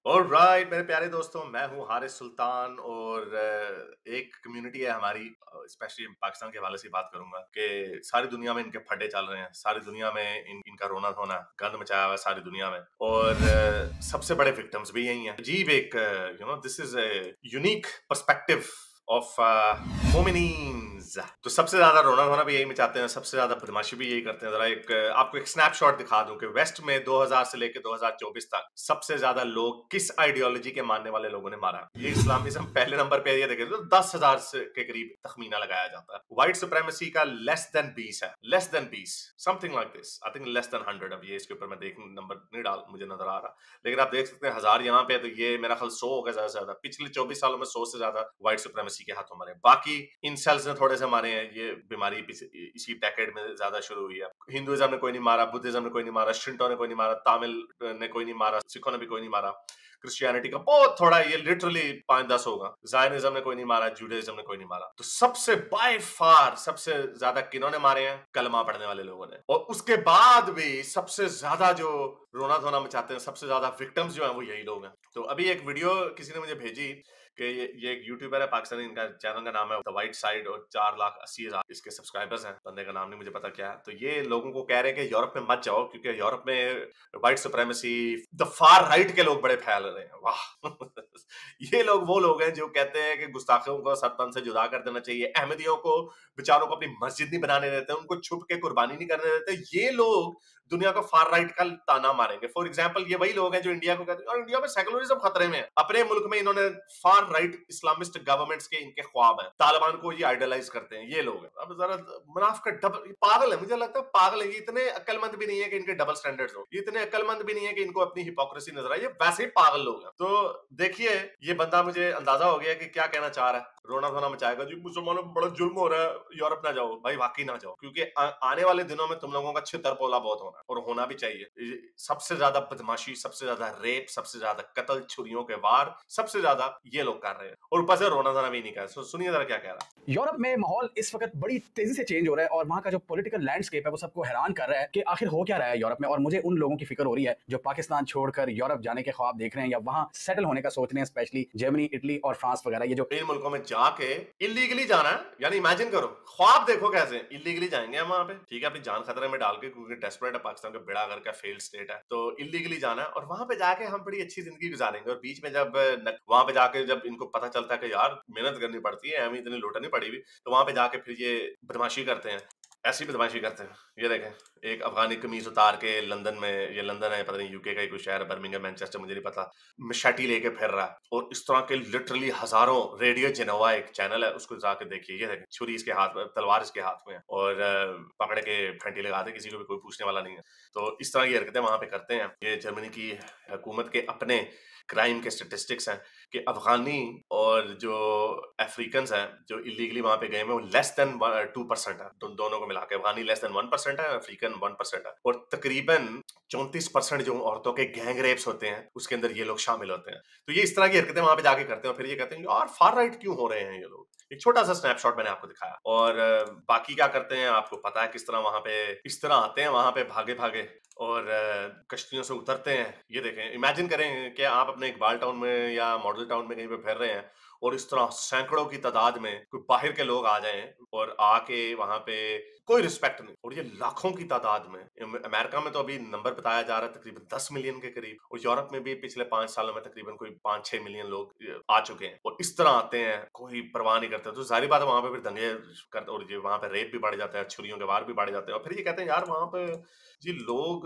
Alright मेरे प्यारे दोस्तों, मैं हूँ हारिस सुल्तान और एक कम्युनिटी है हमारी, स्पेशली पाकिस्तान के हवाले से बात करूंगा कि सारी दुनिया में इनके फड्डे चल रहे हैं। सारी दुनिया में इनका रोना धोना गंद मचाया हुआ है सारी दुनिया में, और सबसे बड़े विक्टिम्स भी यही हैं। अजीब एक this is a unique perspective of मोमिनीन्स। तो सबसे ज्यादा रोना धोना भी यही मचाते हैं, सबसे ज्यादा बदमाशी भी यही करते हैं। जरा आपको एक स्नैपशॉट दिखा दूं कि वेस्ट में 2000 से लेकर 2024 तक सबसे ज्यादा लोग किस आइडियोलॉजी के मानने वाले लोगों ने मारा। ये इस्लामिज्म पहले नंबर पे ये देखे तो 10,000 के करीब तखमीना लगाया जाता है। व्हाइट सुप्रीमेसी का लेस देन 20 है, less than 20, something like this. I think less than 100। अब ये इसके ऊपर मैं देख नंबर नहीं डाल, मुझे नजर आ रहा, लेकिन आप देख सकते हैं 1000 यहाँ पे, तो ये मेरा ख्याल 100 होगा ज्यादा से ज्यादा। पिछले 24 सालों में 100 से ज्यादा व्हाइट सुप्रीमेसी के हाथों मारे। बाकी इन सेल्स ने थोड़े से मारे हैं। ये बीमारी इसी डेकेड में ज्यादा शुरू हुई है। हिंदुइज्म ने कोई नहीं मारा, बुद्धिज्म ने कोई नहीं मारा, शिंटो ने कोई नहीं मारा, तमिल ने कोई नहीं मारा, सिखों ने भी कोई नहीं मारा, क्रिश्चियनिटी का बहुत थोड़ा, ये लिटरली 5-10 होगा। जायनिज्म ने कोई नहीं मारा, जुडाइज्म ने कोई नहीं मारा। तो सबसे बाय फार सबसे ज्यादा किन्होंने मारे हैं? कलमा पढ़ने वाले लोगों ने। और उसके बाद भी सबसे ज्यादा जो रोना धोना मचाते हैं, सबसे ज्यादा विक्टिम्स जो हैं वो यही लोग हैं। तो अभी एक वीडियो किसी ने मुझे भेजी कि ये एक यूट्यूबर है पाकिस्तानी, इनका चैनल का नाम है द वाइट साइड, और 4,80,000 इसके सब्सक्राइबर्स हैं। बंदे का नाम नहीं मुझे पता क्या है। तो ये लोगों को कह रहे हैं कि यूरोप में मत जाओ, क्योंकि यूरोप में white supremacy, the far right के लोग बड़े फैल रहे हैं। वाह ये लोग वो लोग हैं जो कहते हैं कि गुस्ताखियों को सरपंच से जुदा कर देना चाहिए, अहमदियों को बेचारों को अपनी मस्जिद नहीं बनाने देते, उनको छुप के कुर्बानी नहीं करने देते। ये लोग दुनिया को फार राइट का ताना मारेंगे। फॉर एग्जाम्पल, ये वही लोग हैं जो इंडिया को कहते हैं और इंडिया में सेकुलरिज्म खतरे में है। अपने मुल्क में इन्होंने फार राइट इस्लामिस्ट गवर्नमेंट्स के इनके ख्वाब हैं, तालिबान को ये आइडलाइज करते हैं। ये लोग हैं। अब जरा मुनाफिक डबल पागल है, मुझे लगता है पागल है। ये इतने अक्लमंद भी नहीं है कि इनके डबल स्टैंडर्ड्स हो, ये इतने अक्लमंद भी नहीं है कि इनको अपनी हिपोक्रेसी नजर आए। ये वैसे ही पागल लोग हैं। तो देखिए, ये बंदा, मुझे अंदाजा हो गया कि क्या कहना चाह रहा है। रोना धोना मचाएगा जी, मुसलमानों पर बड़ा जुल्म हो रहा है, यूरोप ना जाओ। भाई वाकई ना जाओ, क्योंकि आने वाले दिनों में तुम लोगों का छितर पोला बहुत होना है, और होना भी चाहिए। सबसे ज्यादा बदमाशी, सबसे ज्यादा रेप, सबसे ज्यादा कत्ल, छुरियों के वार, सबसे ज्यादा ये लोग कर रहे हैं, और ऊपर से रोना धोना भी नहीं कर। सुनिए जरा क्या कह रहा है। यूरोप में माहौल इस वक्त बड़ी तेजी से चेंज हो रहा है और वहाँ का जो पॉलिटिकल लैंडस्केप है वो सबको हैरान कर रहा है कि आखिर हो क्या रहा है यूरोप में। और मुझे उन लोगों की फिक्र हो रही है जो पाकिस्तान छोड़कर यूरोप जाने के ख्वाब देख रहे हैं या वहाँ सेटल होने का सोच रहे हैं, स्पेशली जर्मनी, इटली और फ्रांस वगैरह। ये जो इन मुल्कों में जाके इलीगली जाना है, यानी इमेजिन करो, ख्वाब देखो कैसे इलीगली जाएंगे हम वहां पे। ठीक है, अपनी जान खतरे में डाल के, क्योंकि डेस्परेट है, पाकिस्तान का बेड़ा घर का फेल्ड स्टेट है। तो इलीगली जाना है और वहां पे जाके हम बड़ी अच्छी जिंदगी गुजारेंगे। और बीच में जब वहां पे जाके जब इनको पता चलता है कि यार मेहनत करनी पड़ती है, हमें इतनी लूटनी पड़ी हुई, तो वहां पे जाके फिर ये बदमाशी करते हैं। ऐसी बदमाशी करते हैं। ये देखें, एक अफगानी कमीज उतार के लंदन में, ये लंदन है, पता नहीं यूके का ही कोई शहर, बर्मिंघम, मैनचेस्टर, मुझे नहीं पता, मशाटी लेके फिर रहा है। और इस तरह के लिटरली हजारों, रेडियो जिनोवा एक चैनल है, उसको जाके देखिए। ये देखें, छुरी इसके हाथ में, तलवार इसके हाथ में है, और पकड़ के फंटी लगा दे, किसी को भी कोई पूछने वाला नहीं है। तो इस तरह की हरकतें वहां पे करते हैं। ये जर्मनी की हुकूमत के अपने क्राइम के स्टेटिस्टिक्स हैं कि अफगानी और जो अफ्रीकन हैं जो इलीगली वहां पे गए हैं, वो लेस देन 2% है। दोनों को मिला के अफगानी लेस देन 1% है, अफ्रीकन 1% है। और तकरीबन 34% जो औरतों के गैंग रेप्स होते हैं, उसके अंदर ये लोग शामिल होते हैं। तो ये इस तरह की हरकतें वहां पे जाके करते हैं, और फिर ये कहते हैं यार फार राइट क्यों हो रहे हैं ये लोग। एक छोटा सा स्नैपशॉट मैंने आपको दिखाया। और बाकी क्या करते हैं आपको पता है, किस तरह वहां पे इस तरह आते हैं वहां पे भागे भागे, और कश्तियों से उतरते हैं। ये देखें, इमेजिन करें कि आप अपने इकबाल टाउन में या मॉडल टाउन में कहीं पे फिर रहे हैं, और इस तरह सैकड़ों की तादाद में कोई बाहर के लोग आ जाएं और आके वहां पे कोई रिस्पेक्ट नहीं। और ये लाखों की तादाद में, अमेरिका में तो अभी नंबर बताया जा रहा है तकरीबन 10 मिलियन के करीब, और यूरोप में भी पिछले 5 सालों में तकरीबन कोई 5-6 मिलियन लोग आ चुके हैं। और इस तरह आते हैं, कोई परवाह नहीं करते। तो जाहिर बात है वहां पे फिर दंगे करते, और ये वहां पे रेप भी बढ़ जाता है, छुरियों के वार भी बढ़ जाते हैं। और फिर ये कहते हैं यार वहां पे जी लोग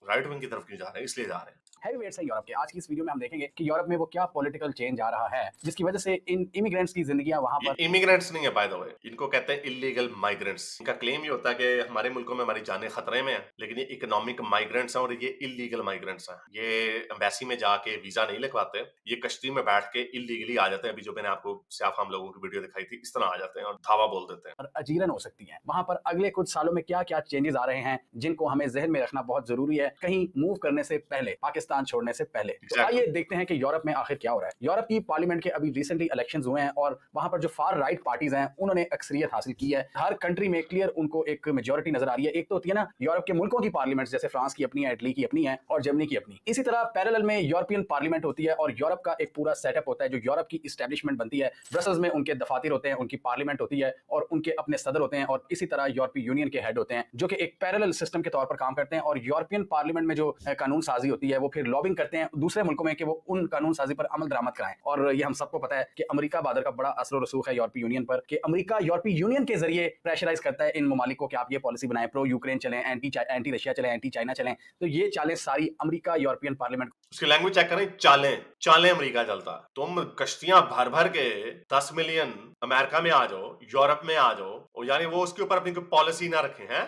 राइट विंग की तरफ क्यों जा रहे हैं, इसलिए जा रहे हैं। हैवीवेट्स हैं यूरोप के। आज की इस वीडियो में हम देखेंगे कि यूरोप में वो क्या पॉलिटिकल चेंज आ रहा है जिसकी वजह से इन इमिग्रेंट्स की जिंदगियां वहां ये पर इमिग्रेंट्स नहीं है बाय द वे, इनको कहते हैं इलीगल माइग्रेंट्स। इनका क्लेम ये होता है कि हमारे मुल्कों में हमारी जानें खतरे में है, लेकिन ये इकोनॉमिक माइग्रेंट्स हैं और ये इलीगल माइग्रेंट्स हैं। ये एम्बेसी में जाके वीजा नहीं लिखवाते, ये कश्ती में बैठ के इलीगली आ जाते हैं। अभी जो मैंने आपको सियाफ हम लोगों की वीडियो दिखाई थी, इस तरह आ जाते हैं और धावा बोल देते हैं। अजीरन हो सकती हैं। वहां पर अगले कुछ सालों में क्या क्या चेंजेस आ रहे हैं जिनको हमें जहन में रखना बहुत जरूरी है। कहीं मूव करने से पहले पाकिस्तान पाकिस्तान छोड़ने से पहले। तो एग्जैक्टली। आइए देखते हैं कि यूरोप में आखिर क्या हो रहा है। यूरोप की पार्लियामेंट के अभी रिसेंटली इलेक्शंस हुए हैं और वहां पर जो फार राइट पार्टीज हैं उन्होंने अक्सरियत हासिल की है। हर कंट्री में क्लियर उनको एक मेजोरिटी नजर आ रही है। एक तो होती है ना यूरोप के मुल्कों की पार्लियामेंट, जैसे फ्रांस की अपनी है, इटली की अपनी है और जर्मनी की अपनी। इसी तरह पैरेलल में यूरोपियन पार्लियामेंट होती है और यूरोप का एक पूरा सेटअप होता है जो यूरोप की इस्टेब्लिशमेंट बनती है। ब्रसल्स में उनके दफातर होते हैं, उनकी पार्लियामेंट होती है और उनके अपने सदर होते हैं और इसी तरह यूरोपीय यूनियन के हेड होते हैं जो कि एक पैरेलल सिस्टम के तौर पर काम करते हैं। और यूरोपियन पार्लियामेंट में जो कानून साजी होती है वो फिर लॉबिंग करते हैं दूसरे मुल्कों में कि वो उन कानून साजी पर अमल दरामद कराएं। और ये हम सबको पता है कि अमेरिका बहादुर का बड़ा असर रसूख है यूरोपीय यूनियन पर, कि अमेरिका यूरोपीय यूनियन के जरिए प्रेशराइज करता है इन ममालिक को कि आप ये पॉलिसी बनाएं, प्रो यूक्रेन चलें, एंटी रशिया चलें, एंटी चाइना चलें। तो ये चालें सारी अमेरिका यूरोपियन पार्लियामेंट। उसकी लैंग्वेज चेक करें, चालें चालें अमेरिका चलता। तुम कश्तियां भर भर के 10 मिलियन अमेरिका में आ जाओ, यूरोप में आ जाओ, और यानी वो उसके ऊपर अपनी कोई पॉलिसी ना रखे हैं।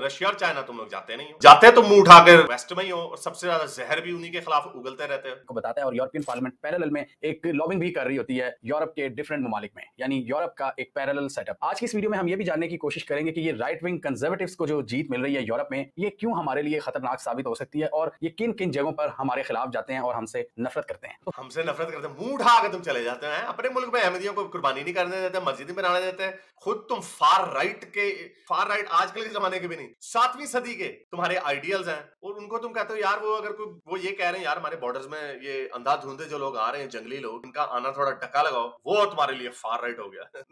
रशिया और चाइना तुम लोग जाते नहीं हो, जाते तो मुंह उठाकर वेस्ट में ही हो और सबसे ज्यादा जहर भी उन्हीं के खिलाफ उगलते रहते हो को बताता है। और यूरोपियन पार्लियामेंट पैरेलल में एक लॉबिंग भी कर रही होती है यूरोप के डिफरेंट ममालिक में, यानी यूरोप का एक पैरेलल सेटअप। आज की इस वीडियो में हम ये भी जानने की कोशिश करेंगे कि ये राइट विंग कंजर्वेटिव्स को जो जीत मिल रही है यूरोप में, ये क्यों हमारे लिए खतरनाक साबित हो सकती है और ये किन किन जगहों पर हमारे खिलाफ जाते हैं और हमसे नफरत करते हैं। तो हमसे नफरत करते हैं, मुंह उठा के तुम चले जाते हैं, अपने मुल्क में अहमदियों को कुर्बानी नहीं करने देते, मस्जिद बनाने देते हैं। खुद तुम फार राइट आजकल के जमाने के भी नहीं, 7वीं सदी के तुम्हारे आइडियल्स हैं और उनको तुम कहते हो यार वो अगर कोई वो ये कह रहे हैं यार हमारे बॉर्डर्स में ये अंधाधुंधे जो लोग आ रहे हैं, जंगली लोग, इनका आना थोड़ा टक्का लगाओ, वो तुम्हारे लिए फार राइट हो गया।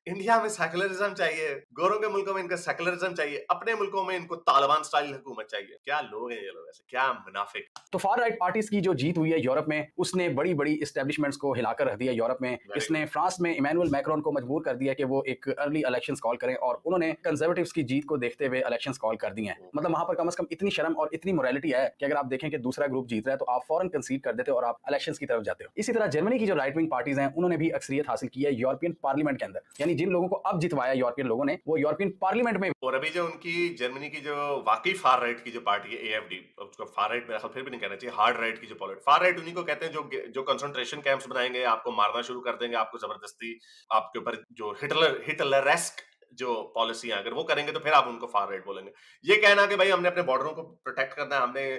इंडिया में सेकुलरिज्म चाहिए, गोरों के मुल्कों में इनका सेकुलरिज्म चाहिए, अपने मुल्कों में इनको तालिबान स्टाइल हुकूमत चाहिए। क्या लोग हैं ये लोग, ऐसे क्या मुनाफिक। तो फार राइट पार्टीज की जो जीत हुई है यूरोप में, उसने बड़ी बड़ी इस्टेब्लिशमेंट्स को हिलाकर रख दिया यूरोप में। इसने फ्रांस में इमैनुअल मैक्रोन को मजबूर कर दिया कि वो एक अर्ली इलेक्शंस कॉल करें और उन्होंने कंजर्वेटिव्स की जीत को देखते हुए इलेक्शंस कॉल कर दिए हैं। मतलब वहां पर कम से कम इतनी शर्म और इतनी मोरालिटी है कि अगर आप देखें कि दूसरा ग्रुप जीत रहा है तो आप फौरन कंसीड कर देते हो और आप इलेक्शंस की तरफ जाते हो। इसी तरह जर्मनी की जो राइट विंग पार्टीज हैं उन्होंने भी अक्सरियत हासिल की है यूरोपियन पार्लियामेंट के अंदर, यानी जिन लोगों को अब जितवाया यूरोपियन लोगों ने वो यूरोपियन पार्लियामेंट में। और अभी जो उनकी जर्मनी की जो वाकई फार राइट की जो पार्टी है एएफडी, उसको फार राइट मेरा ख्याल फिर भी नहीं कहना चाहिए, हार्ड राइट की जो पॉलिटिक्स, फार राइट उन्हीं को कहते हैं जो कंसंट्रेशन कैंप्स बनाएंगे, आपको मारना शुरू कर देंगे, आपको जबरदस्ती आपके ऊपर जो हिटलरेस्क जो पॉलिसी है अगर वो करेंगे तो फिर आप उनको फार राइट बोलेंगे। ये कहना कि भाई हमने अपने बॉर्डरों को प्रोटेक्ट करना है, हमने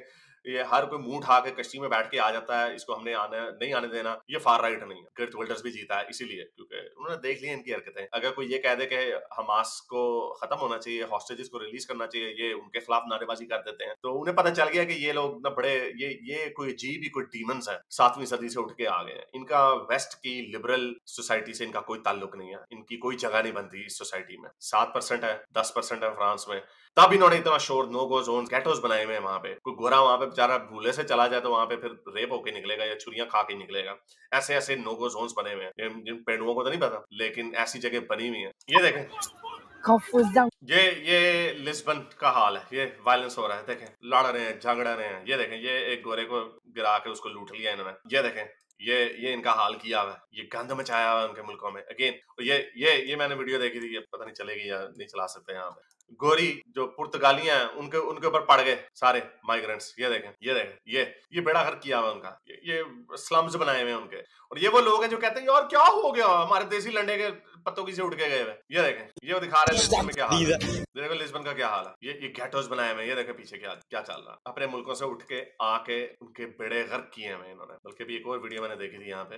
ये हर कोई मुंह उठा के कश्ती में बैठ के आ जाता है, इसको हमने नहीं आने देना, ये फार राइट नहीं है। गर्ट विल्डर्स भी जीता है इसीलिए क्योंकि उन्होंने देख लिया इनकी हरकतें। अगर कोई ये कह दे कि हमास को खत्म होना चाहिए, हॉस्टेजेस को रिलीज करना चाहिए, ये उनके खिलाफ नारेबाजी कर देते हैं, तो उन्हें पता चल गया कि ये लोग ना बड़े ये कोई अजीब ही कोई डीमंस है, 7वीं सदी से उठ के आ गए हैं। इनका वेस्ट की लिबरल सोसाइटी से इनका कोई ताल्लुक नहीं है, इनकी कोई जगह नहीं बनती इस सोसाइटी में। 7% है, 10% है फ्रांस में, तब इन्होंने इतना शोर, नो गो जोन, गेटोस बनाए हुए हैं वहां पे। कोई गोरा वहां पे बेचारा भूले से चला जाए तो वहां पे फिर रेप होके निकलेगा या छुरियां खा के निकलेगा। ऐसे ऐसे नो गो जोन्स बने हुए हैं, जिन पेड़ुओं को तो नहीं पता, लेकिन ऐसी जगह बनी हुई है। ये देखें, Confusão. ये लिस्बन का हाल है, ये वायलेंस हो रहा है, देखें लड़ रहे हैं, झगड़ रहे हैं। ये देखें, ये एक गोरे को गिरा के उसको लूट लिया इन्होंने। ये देखें, ये इनका हाल किया हुआ है, ये गंद मचाया हुआ है उनके मुल्कों में। अगेन ये मैंने वीडियो देखी थी, ये पता नहीं चलेगी या नहीं चला सकते यहाँ पे। गोरी जो पुर्तगालियां हैं उनके ऊपर पड़ गए सारे माइग्रेंट्स। ये देखें, ये बेड़ा गर्क किया हुआ उनका, ये स्लम्स बनाए हुए हैं उनके। और ये वो लोग हैं जो कहते हैं यार क्या हो गया, हमारे देसी लंडे के पत्तों की से उठ के गए हुए। ये देखें, ये वो दिखा रहे हैं लिस्बन में क्या हाल है। देखो लिस्बन का क्या हाल है, ये गेटोस बनाए हुए। ये देखें पीछे क्या चल रहा है। अपने मुल्कों से उठ के आके उनके बेड़े गर्क किए हैं इन्होंने। बल्कि भी एक और वीडियो मैंने देखी थी, यहाँ पे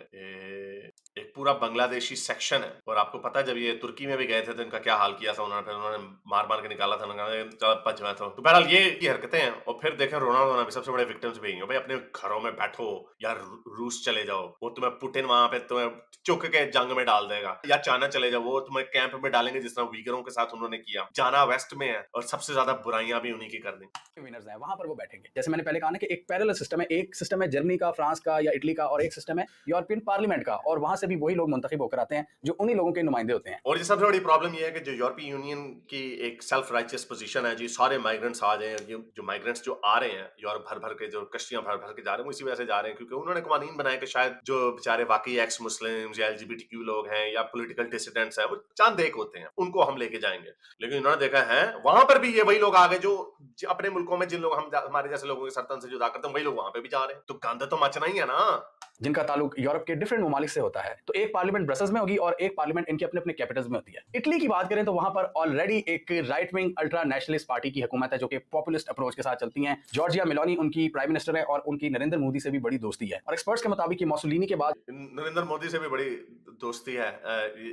एक पूरा बांग्लादेशी सेक्शन है। और आपको पता है जब ये तुर्की में भी गए थे तो इनका क्या हाल किया था उन्होंने, फिर उन्होंने मार मार के निकाला था, पच में। तो बहरहाल ये हरकतें हैं। और फिर देखें रोना भी सबसे बड़े विक्टिम्स भी हैं। भाई अपने घरों में बैठो या रूस चले जाओ, वो तुम्हें पुतिन वहां पे तुम्हें चुक के जंग में डाल देगा, या चाइना चले जाओ, वो तुम्हें कैंप में डालेंगे जिस तरह वीगरों के साथ उन्होंने किया। जाना वेस्ट में है और सबसे ज्यादा बुराइयां भी उन्हीं की कर दी। विनर्स हैं वहां पर वो बैठेंगे। जैसे मैंने पहले कहा ना कि एक पैरेलल सिस्टम है, एक सिस्टम है जर्मनी का, फ्रांस का या इटली का, और एक सिस्टम है यूरोपियन पार्लियामेंट का, और वहां से भी वही लोग मुंतखब होकर आते हैं जो उन्हीं लोगों के नुमाइंदे होते हैं। और ये सबसे बड़ी प्रॉब्लम ये है कि जो यूरोपीय यूनियन की एक सेल्फ राइचियस पोजीशन है जी, सारे माइग्रेंट्स आ जाए, जो माइग्रेंट्स जो आ रहे हैं यूरोप भर भर के, जो कश्तियां भर भर के जा रहे हैं, वो इसी वजह से जा रहे हैं क्योंकि उन्होंने कानून बनाए कि शायद जो बेचारे वाकई एक्स मुस्लिम्स या एलजीबीटीक्यू लोग हैं या पॉलिटिकल डिसिडेंट्स हैं, वो चांद एक होते हैं, उनको हम लेके जाएंगे। लेकिन इन्होंने देखा है वहां पर भी ये वही लोग आ गए जो अपने मुल्कों में जिन लोग हमारे जैसे लोगों के सरतन से जुदा करते हैं, वही लोग वहां पे भी जा रहे हैं। तो गंद तो मचना ही है ना। जिनका ताल्लुक यूरोप के डिफरेंट ममालिक से होता है। तो एक पार्लियामेंट ब्रसल्स में होगी और एक पार्लियामेंट इनके अपने अपने कैपिटल्स में होती है। इटली की बात करें तो वहां पर ऑलरेडी एक right wing ultra nationalist party की हुकूमत है जो कि पॉपुलिस्ट अप्रोच के साथ चलती है। जॉर्जिया मेलोनी उनकी प्राइम मिनिस्टर है और उनकी नरेंद्र मोदी से भी बड़ी दोस्ती है। और एक्सपर्ट्स के मुताबिक मोसोलिनी के बाद नरेंद्र मोदी से भी बड़ी दोस्ती है,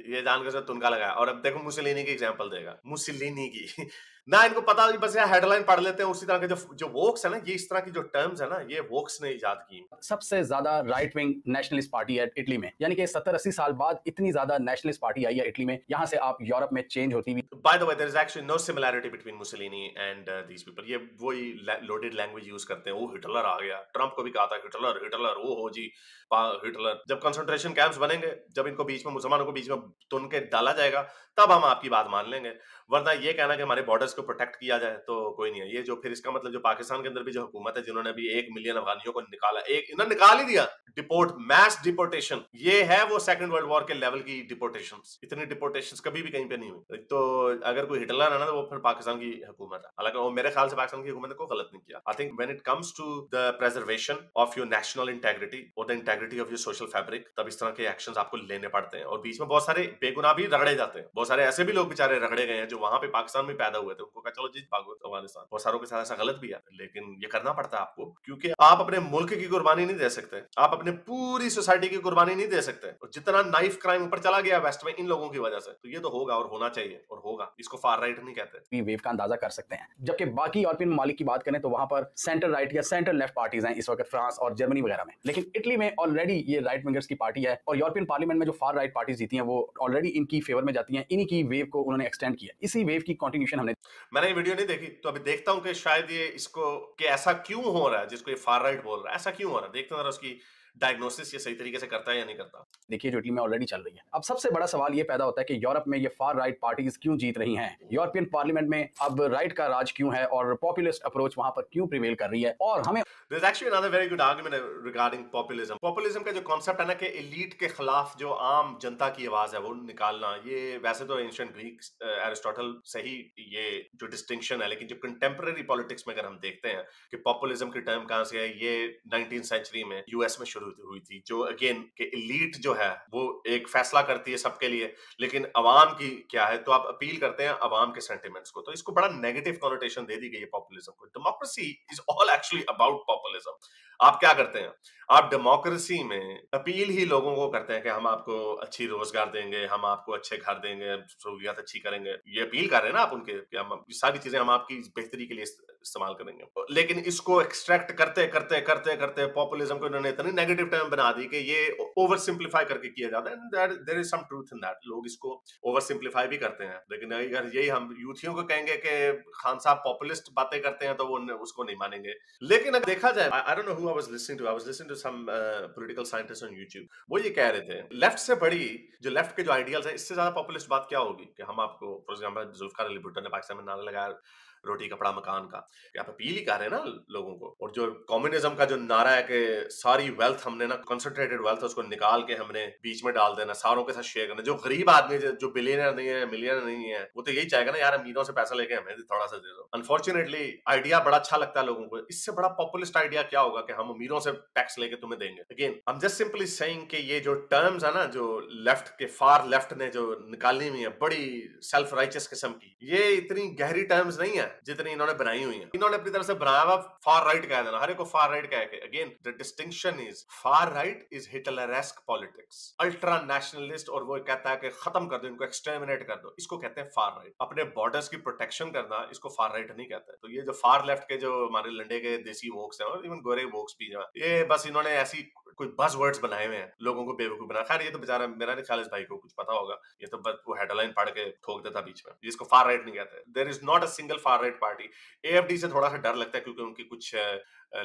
ये जानकर से तुनका लगा। और अब देखो मुसलिनी की एग्जांपल देगा, मुसलिनी की ना इनको पता, बस यहाँ हेडलाइन पढ़ लेते हैं। उसी तरह के जो वोक्स है ना, ये इस तरह की जो टर्म्स है ना, ये वोक्स ने इजाद की। सबसे ज्यादा राइट विंग नेशनलिस्ट पार्टी है इटली में, यानी कि 70-80 साल बाद इतनी ज्यादा नेशनलिस्ट पार्टी आई है इटली में। यहाँ से आप यूरोप में चेंज होती हुई। By the way there is actually no similarity between Mussolini and these people. ये वही लोडेड लैंग्वेज यूज करते हैं। वो हिटलर आ गया, ट्रंप को भी कहा था हिटलर हिटलर, वो हो जी हिटलर। जब कंसंट्रेशन कैंप्स बनेंगे, जब इनको बीच में मुसलमानों को बीच में तुन के डाला जाएगा, तब हम आपकी बात मान लेंगे। वरना ये कहना कि हमारे बॉर्डर्स को प्रोटेक्ट किया जाए तो कोई नहीं है। ये जो फिर इसका मतलब जो पाकिस्तान के अंदर भी जो हुकूमत है जिन्होंने अभी 1 मिलियन अफगानियों को निकाला, इन्होंने निकाल ही दिया, डिपोर्ट, मैस डिपोर्टेशन, ये है वो सेकंड वर्ल्ड वॉर के लेवल की डिपोर्टेशंस। इतनी डिपोर्टेशंस कभी भी कहीं पे नहीं हुई। तो अगर कोई हिटलर है ना, तो वो फिर पाकिस्तान की हुकूमत है। हालांकि वो मेरे ख्याल से पाकिस्तान की हुकूमत ने कोई गलत नहीं किया। I think when it comes to the preservation of your national integrity और the integrity of your social fabric, तब इस तरह के एक्शंस आपको लेने पड़ते हैं। और बीच में बहुत सारे बेगुनाह भी रगड़े जाते हैं। बहुत सारे ऐसे भी लोग बेचारे रगड़े गए हैं जो वहां पे पाकिस्तान में पैदा हुए थे, उनको कहा चलो जी भागो अफगानिस्तान। बहुत सारों के साथ ऐसा गलत भी है, लेकिन ये करना पड़ता है आपको, क्योंकि आप अपने मुल्क की कुर्बानी नहीं दे सकते, आप अपने पूरी सोसाइटी की कुर्बानी नहीं दे सकते। और जितना नाइफ क्राइम ऊपर चला गया वेस्ट में इन लोगों की वजह से, तो ये तो होगा और होना चाहिए और होगा। इसको फार राइट नहीं कहते। वेव का अंदाजा कर सकते हैं। जबकि बाकी यूरोपियन ममालिक की बात करें तो वहां पर सेंटर राइट या सेंटर लेफ्ट पार्टीज हैं इस वक्त फ्रांस और जर्मनी वगैरह में। लेकिन इटली में ऑलरेडी ये राइट विंगर्स की पार्टी है और यूरोपियन पार्लियामेंट में जो फार राइट पार्टीज जीती हैं वो ऑलरेडी इनकी फेवर में जाती हैं। इन्हीं की वेव को उन्होंने एक्सटेंड किया। इसी वेव की कंटिन्यूएशन मैंने ये वीडियो नहीं देखी, तो अभी देखता हूं कि शायद ये इसको कि ऐसा क्यों हो रहा है, जिसको ये फार राइट बोल रहा है, ऐसा क्यों हो रहा है। देखते हैं जरा उसकी डायग्नोसिस ये सही तरीके से करता है या नहीं करता। देखिए जो इटली में ऑलरेडी चल रही है। अब सबसे बड़ा सवाल ये पैदा होता है कि यूरोप में ये फार राइट पार्टीज क्यों जीत रही हैं, यूरोपियन पार्लियामेंट में अब राइट का राज क्यों है और पॉपुलिस्ट अप्रोच वहां पर क्यों प्रिवेल कर रही है। और हमें There's actually another very good argument regarding populism. Populism का जो कॉन्सेप्ट है ना कि एलीट के खिलाफ जो आम जनता की आवाज है वो निकालना, ये वैसे तो एंशिएंट ग्रीक एरिस्टोटल से ही ये जो डिस्टिंक्शन है, लेकिन जो कंटेम्पररी पॉलिटिक्स में अगर हम देखते हैं कि पॉपुलिज्म की टर्म कहां से है, ये 19th सेंचुरी में यूएस में शुरू हुई थी। जो अगेन कि एलीट जो है वो एक फैसला करती है सबके लिए, लेकिन अवाम की क्या है, तो आप अपील करते हैं अवाम के सेंटिमेंट्स को। तो इसको बड़ा नेगेटिव कॉनोटेशन दे दी गई है पॉपुलिज्म को। Democracy is all actually about populism. आप क्या करते हैं, आप डेमोक्रेसी में अपील ही लोगों को करते हैं कि हम आपको अच्छी रोजगार देंगे, हम आपको अच्छे घर देंगे, सहूलियत अच्छी करेंगे। ये अपील कर रहे हैं ना आप उनके कि हम सारी चीजें हम आपकी बेहतरी के लिए इस्तेमाल करेंगे। लेकिन इसको एक्सट्रैक्ट करते करते करते करते पॉपुलिज्म को इन्होंने इतनी नेगेटिव टर्म बना दी कि ये ओवर सिंप्लीफाई करके किया जाता है। There is some truth in that. लोग इसको ओवर सिंप्लीफाई भी करते हैं। लेकिन अगर यही हम यूथियों को कहेंगे कि खान साहब पॉपुलिस्ट बातें करते हैं, तो वो उसको नहीं मानेंगे। लेकिन अगर देखा जाए, I don't know who I was listening to, I was listening to some political scientist on YouTube। वो ये कह रहे थे लेफ्ट से बड़ी जो लेफ्ट के जो आइडियल्स है, इससे ज्यादा पॉपुलिस्ट बात क्या होगी कि हम आपको, फॉर एग्जांपल जुल्फिकार अली भुट्टो ने पाकिस्तान में नारा लगाया रोटी कपड़ा मकान का, कि आप अपील ही कर रहे हैं ना लोगों को। और जो कम्युनिज्म का जो नारा है कि सारी वेल्थ हमने ना, कंसंट्रेटेड वेल्थ उसको निकाल के हमने बीच में डाल देना, सारों के साथ शेयर करना। जो गरीब आदमी जो बिलियनर नहीं है, मिलियनर नहीं है, वो तो यही चाहेगा ना, यार अमीरों से पैसा लेके हमें थोड़ा सा दे दो। अनफॉर्चुनेटली आइडिया बड़ा अच्छा लगता है लोगों को। इससे बड़ा पॉपुलिस्ट आइडिया क्या होगा कि हम अमीरों से टैक्स लेके तुम्हें देंगे। Again I am just simply saying कि ये जो टर्म्स है ना, जो लेफ्ट के फार लेफ्ट ने जो निकाली हुई है, बड़ी सेल्फ राइचियस किस्म की, ये इतनी गहरी टर्म्स नहीं है जितनी इन्होंने बनाई हुई है। इन्होंने अपनी तरफ से बनाया हुआ फार राइट कह देना, हर एक को फार राइट कह के। Again the distinction is far right is Hitleresque politics, ultra nationalist, और वो कहता है कि खत्म कर दो इनको, एक्सटर्मिनेट कर दो, इसको कहते हैं फार राइट। अपने बॉर्डर्स की प्रोटेक्शन करना, इसको फार राइट नहीं कहते। तो ये जो फार लेफ्ट के जो हमारे लंडे के देसी वोक्स हैं, और इवन गोरे वोक्स भी, ये बस इन्होंने ऐसी कोई बस वर्ड्स बनाए हुए हैं लोगों को बेवकूफ बना। खैर ये तो बेचारा, मेरा नहीं ख्याल इस भाई को कुछ पता होगा, ये तो बस वो हेडलाइन पढ़ के ठोक देता बीच में। इसको फार राइट नहीं कहते। There is not a single far right party. AfD से थोड़ा सा डर लगता है क्योंकि उनकी कुछ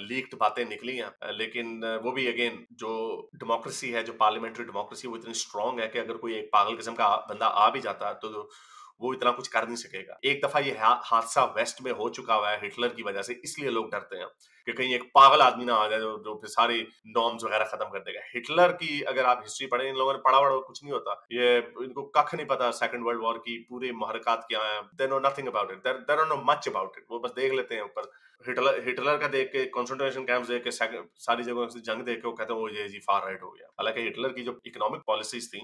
लीक्ड बातें निकली हैं, लेकिन वो भी अगेन जो डेमोक्रेसी है, जो पार्लियामेंट्री डेमोक्रेसी, वो इतनी स्ट्रांग है कि अगर कोई एक पागल किस्म का बंदा आ भी जाता है तो वो इतना कुछ कर नहीं सकेगा। एक दफा ये हादसा वेस्ट में हो चुका हुआ है हिटलर की वजह से, इसलिए लोग डरते हैं। कि कहीं एक पागल आदमी ना आ जाए जो फिर सारी नॉर्म्स वगैरह खत्म कर देगा। हिटलर की अगर आप हिस्ट्री पढ़ें, इन लोगों ने पढ़ा कुछ नहीं होता, ये इनको कख नहीं पता सेकंड वर्ल्ड वॉर की पूरी महरक़ात क्या है, they know nothing about it, they don't know much about it, वो बस देख लेते हैं ऊपर। हिटलर का देख के, कंसंट्रेशन कैंप्स देख के, सारी जगहों से जंग देख के वो कहते हैं वो ये जी फार राइट हो गया। हालांकि हिटलर की जो इकोनॉमिक पॉलिसीज थी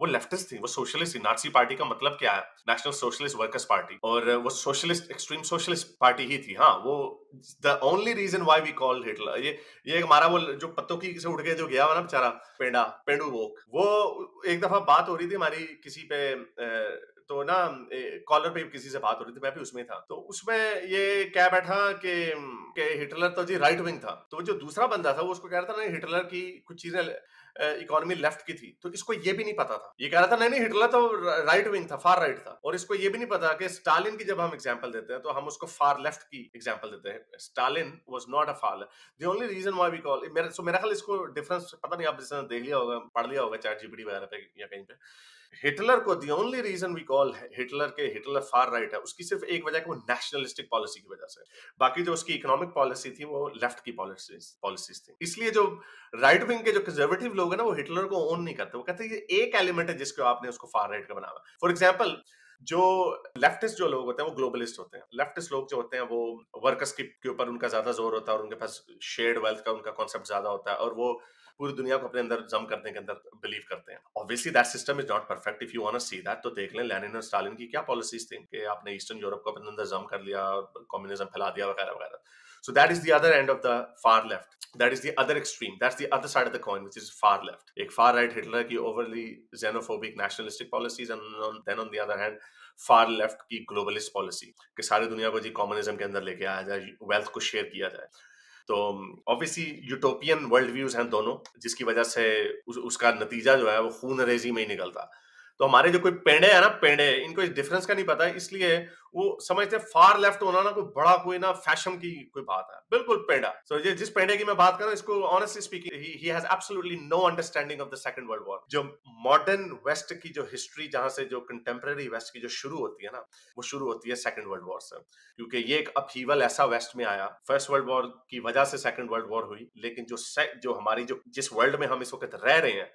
वो लेफ्टिस्ट थी, वो सोशलिस्ट थी। नाजी पार्टी का मतलब क्या है? नेशनल सोशलिस्ट वर्कर्स पार्टी, और वो सोशलिस्ट, एक्सट्रीम सोशलिस्ट पार्टी ही थी। हाँ, वो the only reason why we call Hitler, ये हमारा वो जो पत्तों की से उड़ के जो गया हुआ ना बेचारा पेंडू वोक, वो एक दफा बात हो रही थी हमारी किसी पे तो ना कॉलर पे किसी से बात हो रही थी, मैं भी उसमें था, तो उसमें ये क्या बैठा कि हिटलर तो जी राइट विंग था, तो जो दूसरा बंदा था वो उसको कह रहा था नहीं हिटलर की कुछ चीजें इकोनॉमी लेफ्ट की थी, तो इसको ये भी नहीं पता था, ये कह रहा था नहीं नहीं हिटलर तो राइट विंग था, फार राइट था, और इसको ये भी नहीं पता कि स्टालिन की जब हम एग्जांपल देते हैं तो हम उसको फार लेफ्ट की एग्जांपल देते हैं। Stalin was not a far left. The only reason why we call मेरा ख्याल इसको डिफरेंस पता नहीं, आप जिसने देख लिया होगा, पढ़ लिया होगा चैट जीपीटी वगैरह पे या कहीं पे, हिटलर को the only reason we call Hitler far right है, उसकी सिर्फ एक वजह है कि वो नेशनलिस्टिक पॉलिसी की वजह से, बाकी जो उसकी इकोनॉमिक पॉलिसी थी वो लेफ्ट की पॉलिसीज थी। इसलिए जो राइट विंग के जो कंजर्वेटिव लोग हैं ना वो हिटलर को ओन नहीं करते, वो कहते हैं ये एक एलिमेंट है जिसको आपने उसको फार राइट का बनाया। फॉर एग्जाम्पल, जो लेफ्टिस्ट जो लोग होते हैं वो ग्लोबलिस्ट होते हैं। लेफ्टिस्ट लोग जो होते हैं वो वर्कर्स के ऊपर उनका ज्यादा जोर होता है और उनके पास शेयर्ड वेल्थ का उनका कॉन्सेप्ट ज्यादा होता है और वो पूरी दुनिया को अपने अंदर जम करने के अंदर बिलीव करते हैं। Obviously that system is not perfect. If you want to see that तो देख लें लेनिन और स्टालिन की क्या पॉलिसीज थी कि आपने ईस्टर्न यूरोप को अपने अंदर जम कर लिया और कम्युनिज्म फैला दिया वगैरह वगैरह। So that is the other end of the far left. That is the other extreme. That's the other side of the coin, which is far left. एक far right Hitler की overly xenophobic nationalistic policies and then on the other hand far left की globalist policy कि सारी दुनिया को जी communism के अंदर लेके आया जाए, वेल्थ को शेयर किया जाए। तो ऑब्वियसली यूटोपियन वर्ल्ड व्यूज हैं दोनों, जिसकी वजह से उसका नतीजा जो है वो खून रेजी में ही निकलता। तो हमारे जो कोई पेड़े है ना, पेड़े, इनको इस डिफरेंस का नहीं पता है, इसलिए वो समझते हैं फार लेफ्ट होना ना कोई बड़ा कोई ना फैशन की कोई बात है, बिल्कुल पेड़ा। सो ये जिस पेड़े की मैं बात कर रहा हूं, इसको honestly speaking he has absolutely no understanding of the second world war. जो मॉडर्न वेस्ट की जो हिस्ट्री, जहां से जो कंटेम्पररी वेस्ट की जो शुरू होती है ना, वो शुरू होती है सेकंड वर्ल्ड वॉर से, क्योंकि ये एक अपहीवल ऐसा वेस्ट में आया, फर्स्ट वर्ल्ड वॉर की वजह से सेकंड वर्ल्ड वॉर हुई, लेकिन जो हमारी जो जिस वर्ल्ड में हम इस वक्त रह रहे हैं,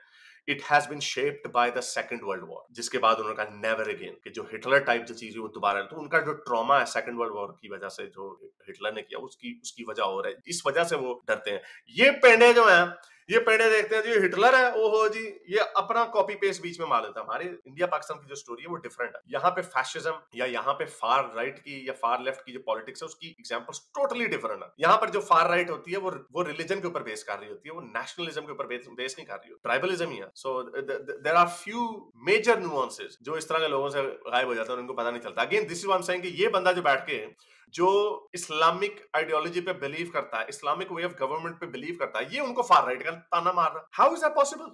it has bean shaped by the second world war, जिसके बाद उन्होंने कहा नेवर अगेन कि जो हिटलर टाइप जो चीज है वो दोबारा, तो उनका जो ट्रॉमा है सेकंड वर्ल्ड वॉर की वजह से जो हिटलर ने किया उसकी वजह हो रहा है, इस वजह से वो डरते हैं। ये पेड़े जो हैं, ये पेड़े देखते हैं जी हिटलर है, ओहो जी, ये अपना कॉपी पेस्ट बीच में मार देता है। हमारे इंडिया पाकिस्तान की जो स्टोरी है वो डिफरेंट है। यहाँ पे फैशिज्म या यहाँ पे फार राइट की या फार लेफ्ट की जो पॉलिटिक्स है उसकी एग्जांपल्स टोटली डिफरेंट है। यहाँ पर जो फार राइट होती है वो रिलीजन के ऊपर बेस कर रही होती है, वो नेशनलिज्म के ऊपर बेस नहीं कर रही होती, ट्राइबलिज्म ही है। So there are few major nuances जो इस तरह के लोगों से गायब हो जाते हैं और उनको पता नहीं चलता। Again this is what I am saying कि ये बंदा जो बैठ के जो इस्लामिक आइडियोलॉजी पे बिलीव करता है, इस्लामिक वे ऑफ गवर्नमेंट पे बिलीव करता है, ये उनको फार राइट का ताना मार रहा है। How is that possible?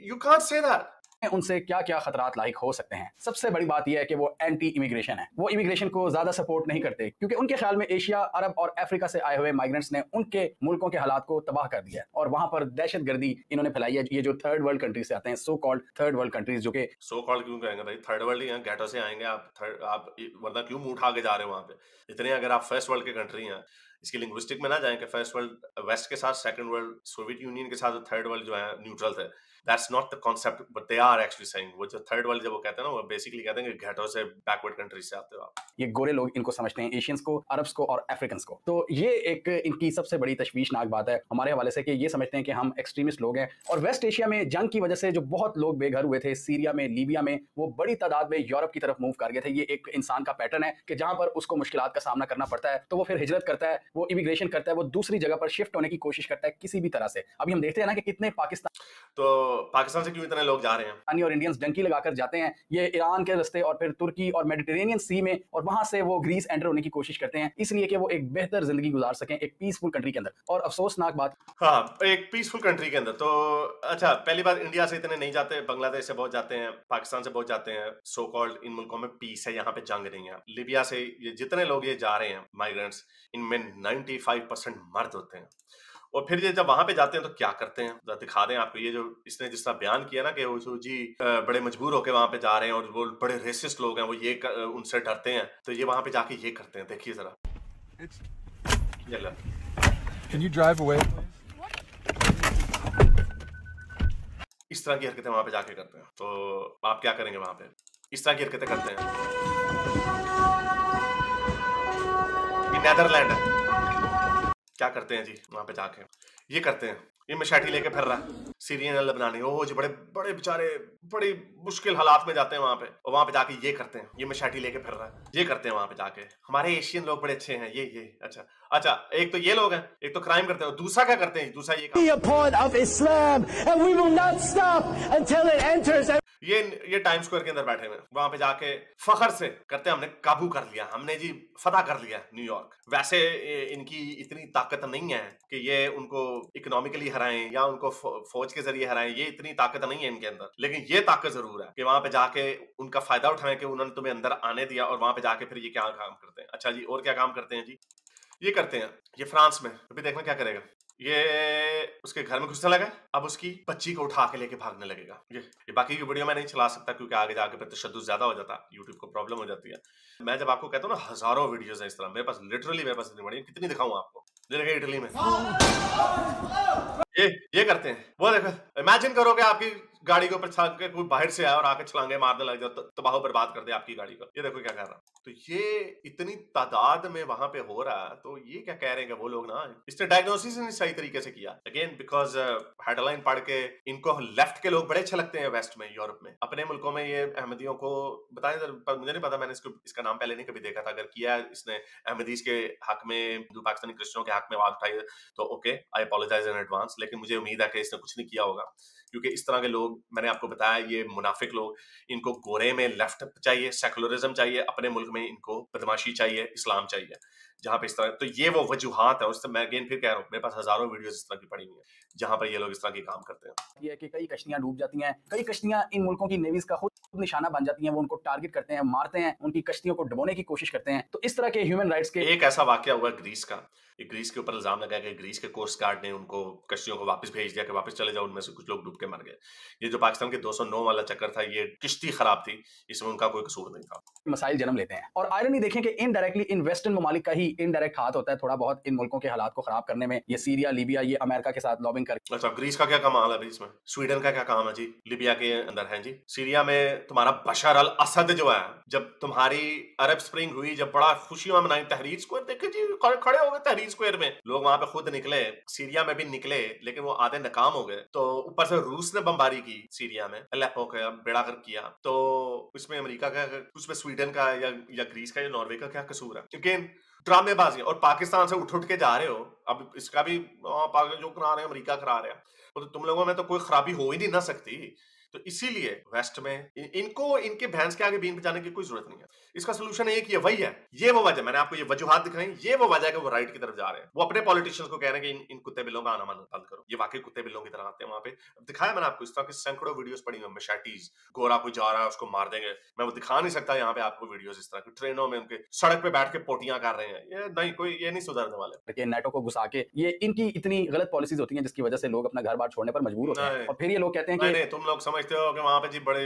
You can't say that. उनसे क्या क्या खतरात लाइक हो सकते हैं। सबसे बड़ी बात यह है कि वो एंटी इमिग्रेशन है, वो इमिग्रेशन को ज्यादा सपोर्ट नहीं करते, क्योंकि उनके ख्याल में एशिया, अरब और अफ्रीका से आए हुए माइग्रेंट्स ने उनके मुल्कों के हालात को तबाह कर दिया है और वहां पर दहशतगर्दी इन्होंने फैलाई है। ये जो थर्ड वर्ल्ड कंट्रीज से आते हैं, so called third world countries, जो कि सो कॉल्ड क्यों कहेंगे भाई, थर्ड वर्ल्ड ही हैं, गेटो से आएंगे आप वरना क्यों मुंह उठा के जा रहे हो वहां पे? इतने अगर आप फर्स्ट वर्ल्ड के कंट्री हैं, इसकी लिंग्विस्टिक में ना जाएं कि फर्स्ट वर्ल्ड वेस्ट के साथ, सेकंड वर्ल्ड सोवियत यूनियन के साथ, थर्ड वर्ल्ड जो है न्यूट्रल थे। That's not the concept, but they are actually saying, वो जो थर्ड वर्ल्ड जब वो कहते हैं ना, वो बेसिकली कहते हैं कि घाटों से बैकवर्ड कंट्रीज से आते हो आप। ये गोरे लोग इनको समझते हैं, एशियंस को, अरब्स को और अफ्रीकन्स को। तो ये एक इनकी सबसे बड़ी तशवीशनाक बात है हमारे हवाले से कि ये समझते हैं कि हम एक्सट्रीमिस्ट लोग हैं। और वेस्ट एशिया में जंग की वजह से जो बहुत लोग बेघर हुए थे, सीरिया में, लीबिया में, वो बड़ी तादाद में यूरोप की तरफ मूव कर गए थे। ये एक इंसान का पैटर्न है कि जहां पर उसको मुश्किलात का सामना करना पड़ता है तो वो फिर हिजरत करता है, वो इमिग्रेशन करता है, वो दूसरी जगह पर शिफ्ट होने की कोशिश करता है किसी भी तरह से। अभी हम देखते हैं ना कि कितने पाकिस्तान से क्यों इतने लोग जा रहे हैं, पाकिस्तानी और इंडियंस डंकी लगाकर जाते हैं ये ईरान के रास्ते और फिर तुर्की और मेडिटेरेनियन सी में, और वहां से वो ग्रीस एंटर होने की कोशिश करते हैं, इसलिए कि वो एक बेहतर जिंदगी गुजार सकें एक पीसफुल कंट्री के अंदर। और अफसोसनाक बात, हाँ, एक पीसफुल कंट्री के अंदर। तो अच्छा, पहली बात, इंडिया से इतने नहीं जाते, बांग्लादेश से बहुत जाते हैं, पाकिस्तान से बहुत जाते हैं। सो कॉल्ड इन मुल्कों में पीस है, यहाँ पे जंग नहीं है। लिबिया से ये जितने लोग ये जा रहे हैं माइग्रेंट्स, इनमें 95% मर्द होते हैं। और फिर ये जब वहां पे जाते हैं तो क्या करते हैं, दिखा दें आपको। ये जो इसने जिस तरह बयान किया ना कि वो जी बड़े मजबूर होकर वहां पे जा रहे हैं और वो बड़े रेसिस्ट लोग हैं, वो ये उनसे डरते हैं, तो ये वहां पे जाके ये करते हैं। देखिए जरा, Can you drive away? इस तरह की हरकतें वहां पे जाके करते हैं। तो आप क्या करेंगे वहां पे? इस तरह की हरकतें करते हैं। ये नेदरलैंड है। क्या करते हैं जी वहां पे जाके? ये करते हैं। ये मशाटी लेके फिर रहा है सीरियन लेबनानी। ओह जी, बड़े बड़े बेचारे बड़ी मुश्किल हालात में जाते हैं वहां पे, और वहां पे जाके ये करते हैं। ये मशाटी लेके फिर रहा है, ये करते हैं वहां पे जाके। हमारे एशियन लोग बड़े अच्छे हैं। ये अच्छा अच्छा, एक तो ये लोग हैं, एक तो क्राइम करते हैं, और दूसरा क्या करते हैं? दूसरा ये be a part of Islam, and we will not stop until it enters. ये टाइम स्क्वायर के अंदर बैठे हुए वहां पे जाके फखर से करते हैं, हमने काबू कर लिया, हमने जी फतह कर लिया न्यूयॉर्क। वैसे इनकी इतनी ताकत नहीं है कि ये उनको इकोनॉमिकली हराएं या उनको फौज के जरिए हराएं। ये इतनी ताकत नहीं है इनके अंदर, लेकिन ये ताकत जरूर है कि वहां पे जाके उनका फायदा उठाएं कि उन्होंने तुम्हें अंदर आने दिया, और वहां पे जाके फिर ये क्या काम करते हैं। अच्छा जी, और क्या काम करते हैं जी? ये करते हैं, ये फ्रांस में, अभी देखना क्या करेगा। ये उसके घर में घुसने लगा, अब उसकी बच्ची को उठा के लेके भागने लगेगा। ये बाकी की वीडियो मैं नहीं चला सकता क्योंकि आगे जाके फिर तशद्दुद ज्यादा हो जाता, यूट्यूब को प्रॉब्लम हो जाती है। मैं जब आपको कहता हूँ ना, हजारों वीडियोस हैं इस तरह मेरे पास, लिटरली मेरे पास इतनी बड़ी, कितनी दिखाऊं आपको। देखिए इटली में ये करते हैं। वो देखो, इमेजिन करो कि आपकी गाड़ी के ऊपर छलांग के कोई बाहर से आया और आके छलांगे मारने लग जाए, तबाह बर्बाद कर दे आपकी गाड़ी को। ये देखो क्या कर रहा। तो ये इतनी तादाद में वहां पे हो रहा है, तो ये क्या कह रहे हैं कि वो लोग ना, इसने डायग्नोसिस नहीं सही तरीके से किया। अगेन बिकॉज हेडलाइन पढ़ के इनको लेफ्ट के लोग बड़े अच्छे लगते हैं वेस्ट में, यूरोप में। अपने मुल्कों में ये अहमदियों को बताएं, मुझे नहीं पता, मैंने इसका नाम पहले नहीं कभी देखा था। अगर किया इसने अहमदीज के हक में, हिंदू पाकिस्तानी क्रिश्चियनों के हक में आवाज उठाई, तो okay, I apologise in advance. लेकिन मुझे उम्मीद है कि इसने कुछ नहीं किया होगा, क्योंकि इस तरह के लोग, मैंने आपको बताया, ये मुनाफिक लोग, इनको गोरे में लेफ्ट चाहिए, सेकुलरिज्म चाहिए, अपने मुल्क में इनको बदमाशी चाहिए, इस्लाम चाहिए, जहां पे इस तरह। तो ये वो वजूहात है। उससे मैं अगेन फिर कह रहा हूँ, मेरे पास हजारों वीडियोस इस तरह की पड़ी हुई है जहां पर ये लोग इस तरह के काम करते हैं। ये है कि कई कश्तियां डूब जाती हैं, कई कश्तियां इन मुल्कों की नेवीज का खुद निशाना बन जाती हैं। वो उनको टारगेट करते हैं, मारते हैं, उनकी कश्तियों को डुबोने की कोशिश करते हैं। तो इस तरह के ह्यूमन राइट्स के एक ऐसा वाकया हुआ ग्रीस का। ग्रीस के ऊपर इल्जाम लगाया कि ग्रीस के कोस्ट गार्ड ने उनको कश्तियों को वापस भेज दिया कि वापस चले जाओ, उनमें से कुछ लोग डूब के मर गए। ये जो पाकिस्तान के 209 वाला चक्कर था, ये किश्ती खराब थी, इसमें उनका कोई कसूर नहीं था। मसाइल जन्म लेते हैं। और आयरनी देखें कि इनडायरेक्टली इन वेस्टर्न ममालिक का ही इनडायरेक्ट हाथ होता है थोड़ा बहुत इन मुल्कों के हालात को खराब करने में। ये सीरिया, लीबिया, ये अमेरिका के साथ लॉबिंग कर। अच्छा, ग्रीस का क्या कमाल है भाई इसमें? स्वीडन का क्या काम है जी? लिबिया के अंदर है जी। सीरिया में तुम्हारा बशर अल असद जो है, जब तुम्हारी अरब स्प्रिंग हुई, जब बड़ा खुशियां मनाई, तहरीर स्क्वायर देखे जी, खड़े हो गए तहरीर स्क्वायर में लोग। वहां पे खुद निकले, सीरिया में भी निकले, लेकिन वो आधे नाकाम हो गए। तो ऊपर से रूस ने बमबारी की सीरिया में, अलेप्पो का बेड़ा गर्क किया। तो उसमें अमेरिका का, उसमें स्वीडन का या ग्रीस का या नॉर्वे का क्या कसूर है? क्योंकि ड्रामेबाजी। और पाकिस्तान से उठ के जा रहे हो, अब इसका भी जो करा रहे हैं अमेरिका करा रहे हैं, तो तुम लोगों में तो कोई खराबी हो ही नहीं ना सकती। तो इसीलिए वेस्ट में इनको इनके भैंस के आगे बीन बजाने की कोई जरूरत नहीं है। इसका सोल्यूशन एक ही है, वही है, ये वो वजह, मैंने आपको ये वजूहात दिखाई, ये वो वजह है कि वो राइट की तरफ जा रहे हैं। वो अपने पॉलिटिशियंस को कह रहे हैं कि इन कुत्ते बिल्लों का आना मन बंद करो। ये वाकई कुत्ते बिल्लों की तरह आते हैं वहां पे। अब दिखाया मैंने आपको, इस तरह की सैकड़ों वीडियोस पड़ी हुई, मैशेटीज, गोरा कोई जा रहा है उसको मार देंगे। मैं वो दिखा नहीं सकता यहाँ पे आपको वीडियोस इस तरह की, ट्रेनों में उनके सड़क पे बैठ के पोटियां कर रहे हैं। ये नहीं, कोई ये नहीं सुधरने वाले। नेटो को घुसा के, ये इनकी इतनी गलत पॉलिसीज होती हैं जिसकी वजह से लोग अपना घर बार छोड़ने पर मजबूर होते हैं। और फिर ये लोग कहते हैं कि नहीं, तुम लोग समझते हो कि वहां पे जी बड़े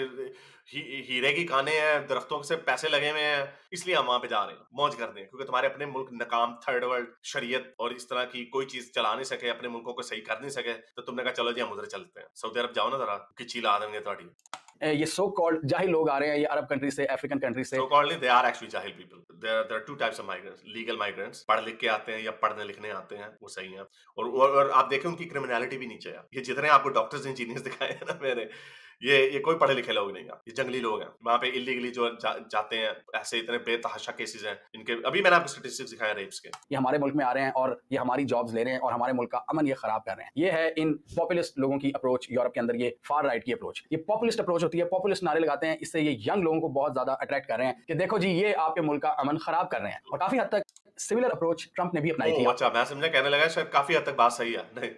हीरे की खाने हैं, दरख्तों से पैसे लगे हुए हैं, इसलिए हम वहां पे जा रहे हैं, मौज कर दें। क्योंकि तुम्हारे अपने मुल्क नाकाम, थर्ड वर्ल्ड शरीयत और इस तरह की कोई चीज चला नहीं सके, अपने मुल्कों को सही कर नहीं सके, तो तुमने कहा चलो जी हम उधर चलते हैं। सऊदी अरब जाओ ना जरा, किची ला देंगे तुम्हारी। ये सो कॉल्ड जाहिल लोग आ रहे हैं, ये अरब कंट्री से, अफ्रीकन कंट्री से। So called, they are actually jahil people. There are two types of migrants. Legal migrants, पढ़ लिख के आते हैं या पढ़ने लिखने आते हैं, वो सही हैं। और आप देखें उनकी क्रिमिनलिटी भी नीचे है। ये जितने आपको डॉक्टर्स इंजीनियर्स दिखाए हैं ना मेरे, ये कोई पढ़े लिखे लोग नहीं है, ये जंगली लोग हैं। वहां पे इलीगली जो जाते हैं, ऐसे इतने बेतहाशा केसेस हैं इनके। अभी मैंने आपको स्टैटिस्टिक्स दिखाया रेप्स के। ये हमारे मुल्क में आ रहे हैं और ये हमारी जॉब्स ले रहे हैं और हमारे मुल्क का अमन ये खराब कर रहे हैं। ये है इन पॉपुलिस्ट लोगों की अप्रोच यूरोप के अंदर, ये फार राइट की अप्रोच। ये पॉपुलिस्ट अप्रोच होती है, पॉपुलिस्ट नारे लगाते हैं, इससे ये यंग लोगों को बहुत ज्यादा अट्रैक्ट कर रहे हैं कि देखो जी ये आपके मुल्क का अमन खराब कर रहे हैं। और काफी हद तक सिमिलर अप्रोच ट्रंप ने भी अपनाई थी। अच्छा, मैं समझा कहने लगा शायद काफी हद तक बात सही है। नहीं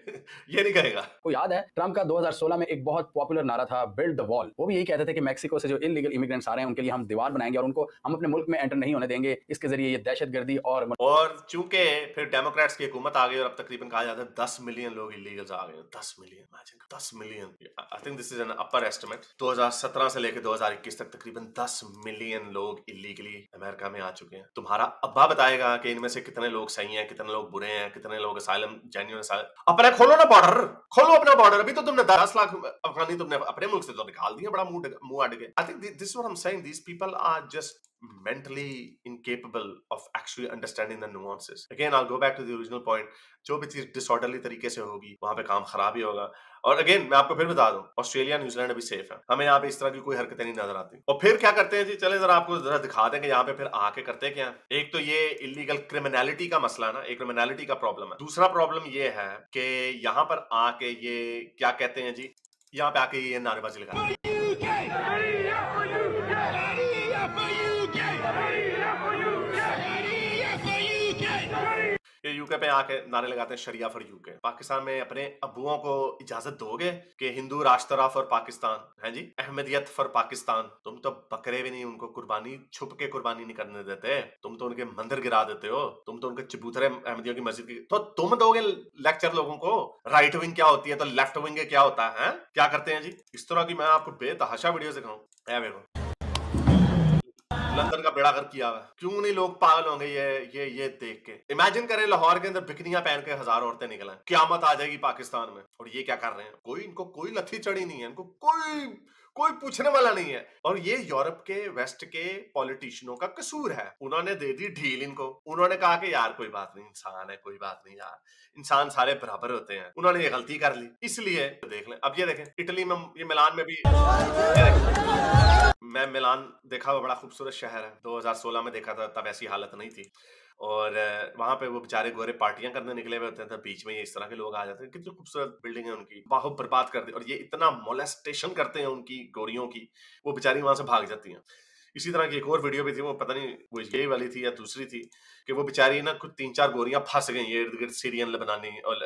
ये नहीं कहेगा। को याद है ट्रंप का 2016 में एक बहुत पॉपुलर नारा था, बिल्ड द वॉल। वो भी यही कहते थे कि मैक्सिको से जो इलीगल इमिग्रेंट्स आ रहे हैं उनके लिए हम दीवार बनाएंगे और उनको हम अपने मुल्क में एंटर नहीं होने देंगे। इसके जरिए ये दहशतगर्दी और चूंकि फिर डेमोक्रेट्स की हुकूमत आ गई और अब तकरीबन कहा जाता है 10 मिलियन लोग इलीगल्स आ गए। 10 million, imagine 10 million. I think this is an upper estimate. 2017 से लेकर 2021 तक तकरीबन 10 मिलियन लोग इलीगली अमेरिका में आ चुके हैं। तुम्हारा अब्बा बताएगा कि इनमें से कितने लोग सही हैं, कितने लोग बुरे हैं, कितने लोग असाइलम जेन्युइन असाइलम। अपने खोलो ना बॉर्डर, खोलो अपना बॉर्डर। अभी तो तुमने 10 लाख अफगानी तुमने अपने मुल्क से तो निकाल दिए, बड़ा मुंह अड़ गए। I think this is what I am saying, these people are just mentally incapable of actually understanding the nuances. Again, I'll go back to the original point. जो भी चीज डिसऑर्डरली तरीके से होगी वहां पे काम खराब ही होगा। और अगेन मैं आपको फिर बता दूं, ऑस्ट्रेलिया न्यूजीलैंड अभी सेफ है, हमें यहाँ पे इस तरह की कोई हरकतें नहीं नजर आती। और फिर क्या करते हैं जी, चले जरा आपको जरा दिखा दें कि यहाँ पे फिर आके करते क्या। एक तो ये इलीगल क्रिमिनलिटी का मसला ना, एक क्रिमिनलिटी का प्रॉब्लम है। दूसरा प्रॉब्लम ये है कि यहाँ पर आके ये क्या कहते हैं जी, यहाँ पे आके ये नारेबाजी लगा ये यूके पे आके नारे लगाते हैं शरिया फॉर यूके। पाकिस्तान में अपने अबुओं को इजाजत दोगे कि हिंदू राष्ट्र फॉर पाकिस्तान है जी, अहमदियत फॉर पाकिस्तान? तुम तो बकरे भी नहीं, उनको कुर्बानी छुप के कुर्बानी नहीं करने देते, तुम तो उनके मंदिर गिरा देते हो, तुम तो उनके चबूतरे अहमदियों की मस्जिद की, तो तुम दोगे लेक्चर लोगों को राइट विंग क्या होती है तो लेफ्ट विंग क्या होता है? क्या करते हैं जी इस तरह की। मैं आपको बेतहाशा वीडियो दिखाऊं, देखो लंदन का बेड़ा गर्क किया हुआ। क्यों नहीं लोग पागल होंगे ये देख के। इमेजिन करें लाहौर के अंदर बिकनियां पहन के 1000 औरतें निकलें, क़यामत आ जाएगी पाकिस्तान में। और ये क्या कर रहे हैं, कोई इनको कोई लथी चढ़ी नहीं है, इनको कोई पूछने वाला नहीं है। और ये यूरोप के वेस्ट के पॉलिटिशियनों का कसूर है, उन्होंने दे दी ढील इनको। उन्होंने कहा कि यार कोई बात नहीं, इंसान है, कोई बात नहीं यार, इंसान सारे बराबर होते हैं। उन्होंने ये गलती कर ली, इसलिए देख लें। अब ये देखें इटली में, ये मिलान में भी, मैं मिलान देखा हुआ, बड़ा खूबसूरत शहर है, 2016 में देखा था, तब ऐसी हालत नहीं थी। और वहां पे वो बेचारे गोरे पार्टियां करने निकले हुए होते हैं, बीच में ये इस तरह के लोग आ जाते हैं। कितनी खूबसूरत बिल्डिंग है उनकी, बाहु बर्बाद कर दी। और ये इतना मोलेस्टेशन करते हैं उनकी गोरियों की, वो बेचारी वहां से भाग जाती हैं। इसी तरह की एक और वीडियो भी थी, वो पता नहीं वो यही वाली थी या दूसरी थी, कि वो बेचारी ना कुछ 3-4 गोरियां फंस गई ये इर्द गिर्द, सीरियन, लेबनानी और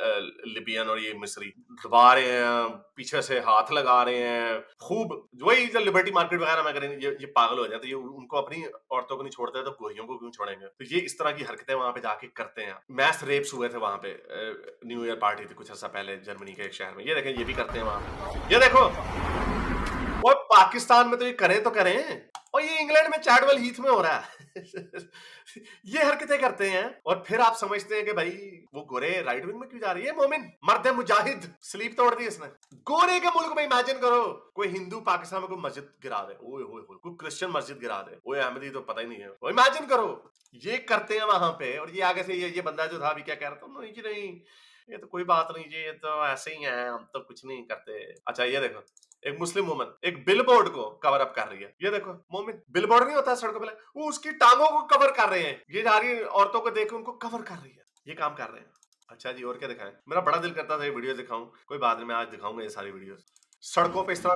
लिबियन और ये मिस्री, दबा रहे हैं, पीछे से हाथ लगा रहे हैं खूब। वही जो लिबर्टी मार्केट वगैरह में करें, ये पागल हो जाते, ये उनको अपनी औरतों को नहीं छोड़ते तो गोरियों को क्यों छोड़ेंगे। तो ये इस तरह की हरकतें वहां पे जाके करते हैं। मैस रेप्स हुए थे वहां पे, न्यू ईयर पार्टी थी कुछ ऐसा पहले जर्मनी के एक शहर में। ये देखें, ये भी करते हैं वहां, ये देखो। और पाकिस्तान में तो ये करें तो करें, और ये इंग्लैंड में चैडवेल हीथ में हो रहा है। ये हरकतें करते हैं। और फिर आप समझते हैं कि भाई वो गोरे राइट विंग में क्यों जा रही है। मोमिन मर्द मुजाहिद, स्लीप तोड़ दी इसने। गोरे के मुल्क में इमेजिन करो कोई हिंदू पाकिस्तान में कोई मस्जिद गिरा दे, ओए होए होए, कोई क्रिश्चियन मस्जिद गिरा दे, ओए अहमदी तो पता ही नहीं है। वो इमेजिन करो ये करते हैं वहां पे। और ये आगे से ये बंदा जो था अभी क्या कह रहा था, नहीं ये तो कोई बात नहीं जी, ये तो ऐसे ही है, हम तो कुछ नहीं करते। अच्छा ये देखो, एक मुस्लिम वुमन एक बिलबोर्ड को कवर अप कर रही है। ये देखो मोमिन, बिलबोर्ड नहीं होता सड़कों पे, वो उसकी टांगों को कवर कर रहे हैं। ये जा रही औरतों को देख के उनको कवर कर रही है, ये काम कर रहे हैं। अच्छा जी, और क्या दिखाएं? मेरा बड़ा दिल करता था ये वीडियो दिखाऊं, कोई बात नहीं, मैं आज दिखाऊंगा ये सारी वीडियो। सड़कों पे इस तरह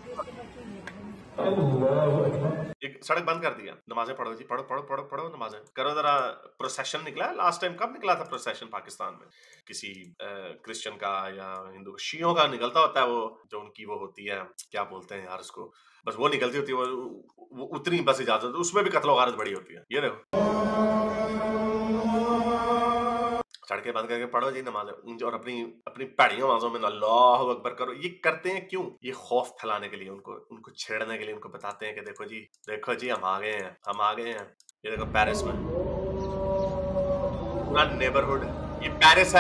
एक सड़क बंद कर दिया, नमाजें पढ़ो जी, पढ़ो नमाजें करो जरा। प्रोसेशन निकला लास्ट टाइम, कब निकला था प्रोसेशन पाकिस्तान में? किसी क्रिश्चियन का या हिंदू का, शियों का निकलता होता है, वो जो उनकी वो होती है, क्या बोलते हैं यार उसको, बस वो निकलती होती है, वो उतनी बस इजाजत, उसमें भी कत्ल वारत बड़ी होती है। ये देखो, सड़कें बंद करके पढ़ो जी नमाज, और अपनी पैड़ी आवाजों में अल्लाहु अकबर करो। ये करते हैं क्यों? ये खौफ फैलाने के लिए, उनको छेड़ने के लिए, उनको बताते हैं कि देखो जी हम आ गए हैं। ये देखो पेरिस में पूरा नेबरहुड, ये पेरिस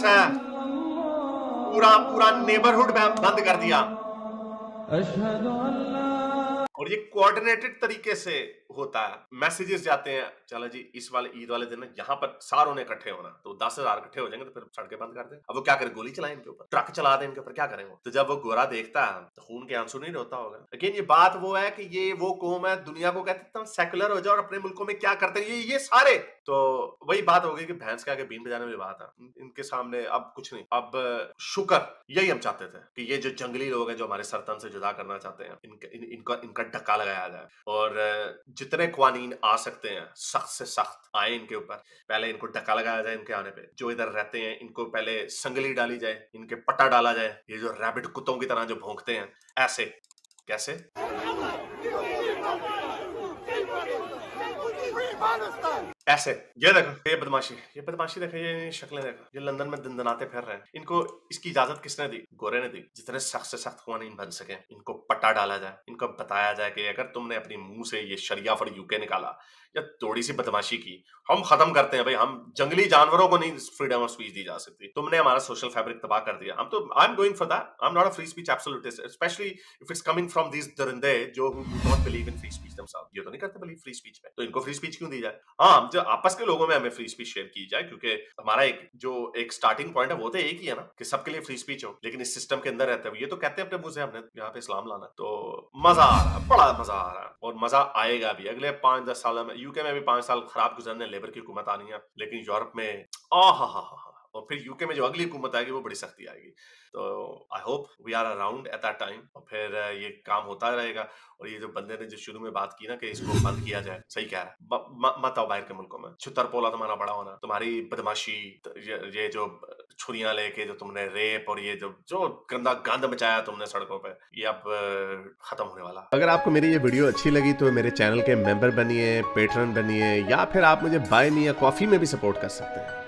है, पूरा नेबरहुड बंद कर दिया। और ये कोऑर्डिनेटेड तरीके से होता है, मैसेजेस जाते हैं, चलो जी इस वाले ईद वाले दिन यहाँ पर सारों ने इकट्ठे होना, तो 10,000 इकट्ठे हो जाएंगे, तो फिर सड़कें बंद कर दें। अब वो क्या करें, गोली चलाएं इनके ऊपर, ट्रक चला दें इनके ऊपर, क्या करें वो? तो जब वो गोरा देखता है तो खून के आंसू नहीं रोता होगा। लेकिन ये बात वो है कि ये वो कौम है, दुनिया को कहते हैं सेकुलर हो जाओ, और अपने मुल्कों में क्या करते हैं ये सारे। तो वही बात होगी कि भैंस के आगे बीन बजाने वाली बात है। इनके सामने अब कुछ नहीं। अब शुक्र यही हम चाहते थे कि ये जो जंगली लोग हैं जो हमारे सरतन से जुदा करना चाहते हैं, इनका धक्का लगाया जाए, और जितने कवानीन आ सकते हैं सख्त से सख्त आए इनके ऊपर। पहले इनको धक्का लगाया जाए, इनके आने पे जो इधर रहते हैं इनको पहले संगली डाली जाए, इनके पट्टा डाला जाए। ये जो रैबिट कुत्तों की तरह जो भौंकते हैं, ऐसे कैसे ऐसे ये देखो, ये बदमाशी देखो, ये शक्लें देखो, ये लंदन में दंदनाते फिर रहे हैं। इनको इसकी इजाजत किसने दी? गोरे ने दी। जितने सख्त से सख्त कानून बन सके इनको पट्टा डाला जाए, इनको बताया जाए कि अगर तुमने अपनी मुंह से ये शरिया फॉर यूके निकाला या थोड़ी सी बदमाशी की, हम खत्म करते हैं भाई। हम जंगली जानवरों को नहीं फ्रीडम ऑफ स्पीच दी जा सकती। तुमने हमारा सोशल फैब्रिक तबाह कर दिया। हम तो I am going for that. I am not a free speech absolutist, especially if it's coming from these दरिंदे जो who do not believe in free speech themselves. ये तो नहीं करते बिलीव फ्री स्पीच में, तो इनको फ्री स्पीच क्यों दी जाए? हाँ, जो आपस के लोगों में हमें फ्री स्पीच शेयर की जाए, क्योंकि हमारा एक स्टार्टिंग पॉइंट है वो तो एक ही है ना कि सबके लिए फ्री स्पीच हो। लेकिन इस सिस्टम के अंदर रहते हुए ये तो कहते हैं अपने मुंह से हमने यहाँ पे इस्लाम लाना, तो मजा आ रहा है, बड़ा मजा आ रहा है और मजा आएगा भी। अगले 5-10 साल में यूके में भी 5 साल खराब गुजरने, लेबर की हुकूमत आनी है, लेकिन यूरोप में और फिर यूके में जो अगली हुकूमत आएगी वो बड़ी सख्ती आएगी। तो I hope we are around at that time, और फिर ये काम होता रहेगा। और ये जो बंदे ने जो शुरू में बात की ना कि इसको बंद किया जाए, सही कह रहा है। मत आओ बाहर के मुल्कों में, छुतर पोला तुम्हारा बड़ा होना, तुम्हारी बदमाशी, ये जो छुरियां लेके जो तुमने रेप और ये जो गंदा गंद मचाया तुमने सड़कों पे, ये अब खत्म होने वाला। अगर आपको मेरी ये वीडियो अच्छी लगी तो मेरे चैनल के मेंबर बनिए, पेट्रन बनिए, या फिर आप मुझे बाय मी या कॉफी में भी सपोर्ट कर सकते हैं।